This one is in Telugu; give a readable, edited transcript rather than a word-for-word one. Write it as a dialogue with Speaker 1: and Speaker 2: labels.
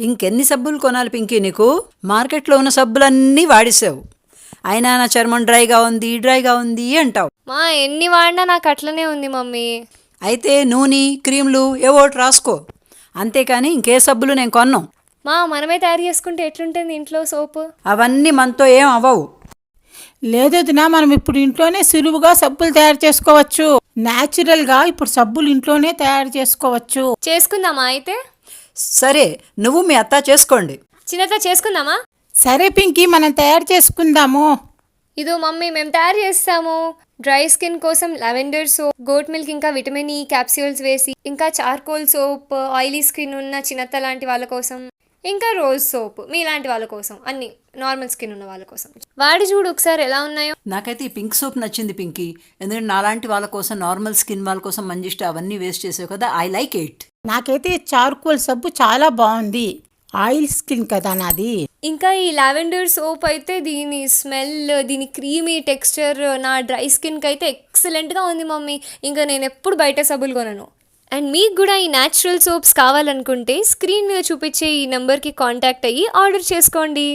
Speaker 1: ఇంకెన్ని సబ్బులు కొనాలి పింకీ నీకు? మార్కెట్లో ఉన్న సబ్బులన్నీ వాడేసావు, అయినా నా చర్మం డ్రైగా ఉంది అంటావు.
Speaker 2: మా ఎన్ని వాడినా నాకు అట్లనే ఉంది మమ్మీ.
Speaker 1: అయితే నూనె క్రీమ్లు ఏవోటి రాసుకో, అంతేకాని ఇంకే సబ్బులు నేను కొన్నాం.
Speaker 2: మా మనమే తయారు చేసుకుంటే ఎట్లుంటుంది ఇంట్లో సోపు?
Speaker 1: అవన్నీ మనతో ఏం అవ్వవు.
Speaker 3: లేదొదినా, మనం ఇప్పుడు ఇంట్లోనే సులువుగా సబ్బులు తయారు చేసుకోవచ్చు. న్యాచురల్గా ఇప్పుడు సబ్బులు ఇంట్లోనే తయారు చేసుకోవచ్చు.
Speaker 2: చేసుకుందామా అయితే?
Speaker 1: సరే, నువ్వు మీ అత్త చేసుకోండి.
Speaker 2: చిన్నత చేసుకుందామా?
Speaker 3: సరే పింకీ, మనం తయారు చేసుకుందాము.
Speaker 2: ఇదో మమ్మీ, మేము తయారు చేస్తాము. డ్రై స్కిన్ కోసం లావెండర్ సోప్, గోట్ మిల్క్, ఇంకా విటమిన్ ఈ క్యాప్సూల్స్ వేసి, ఇంకా చార్కోల్ సోప్ ఆయిలీ స్కిన్ ఉన్న చిన్నత్త లాంటి వాళ్ళ కోసం, ఇంకా రోజ్ సోప్ మీలాంటి వాళ్ళ కోసం, అన్ని నార్మల్ స్కిన్ ఉన్న వాళ్ళ కోసం. వాడి చూడు ఒకసారి ఎలా ఉన్నాయో.
Speaker 1: నాకైతే ఈ పింక్ సోప్ నచ్చింది పింకీ, ఎందుకంటే నాలాంటి వాళ్ళ కోసం, నార్మల్ స్కిన్ వాళ్ళ కోసం మంజిష్ట అవన్నీ వేస్ట్ చేసావు కదా, ఐ లైక్ ఇట్.
Speaker 3: నాకైతే చార్కోల్ సబ్బు చాలా బాగుంది, ఆయిల్ స్కిన్ కదా నాది.
Speaker 2: ఇంకా ఈ లావెండర్ సోప్ అయితే దీని స్మెల్, దీని క్రీమీ టెక్స్చర్ నా డ్రై స్కిన్కి అయితే ఎక్సలెంట్గా ఉంది మమ్మీ. ఇంకా నేను ఎప్పుడు బయట సబ్బులు కొనను. అండ్ మీకు కూడా ఈ న్యాచురల్ సోప్స్ కావాలనుకుంటే స్క్రీన్ మీద చూపించే ఈ నెంబర్కి కాంటాక్ట్ అయ్యి ఆర్డర్ చేసుకోండి.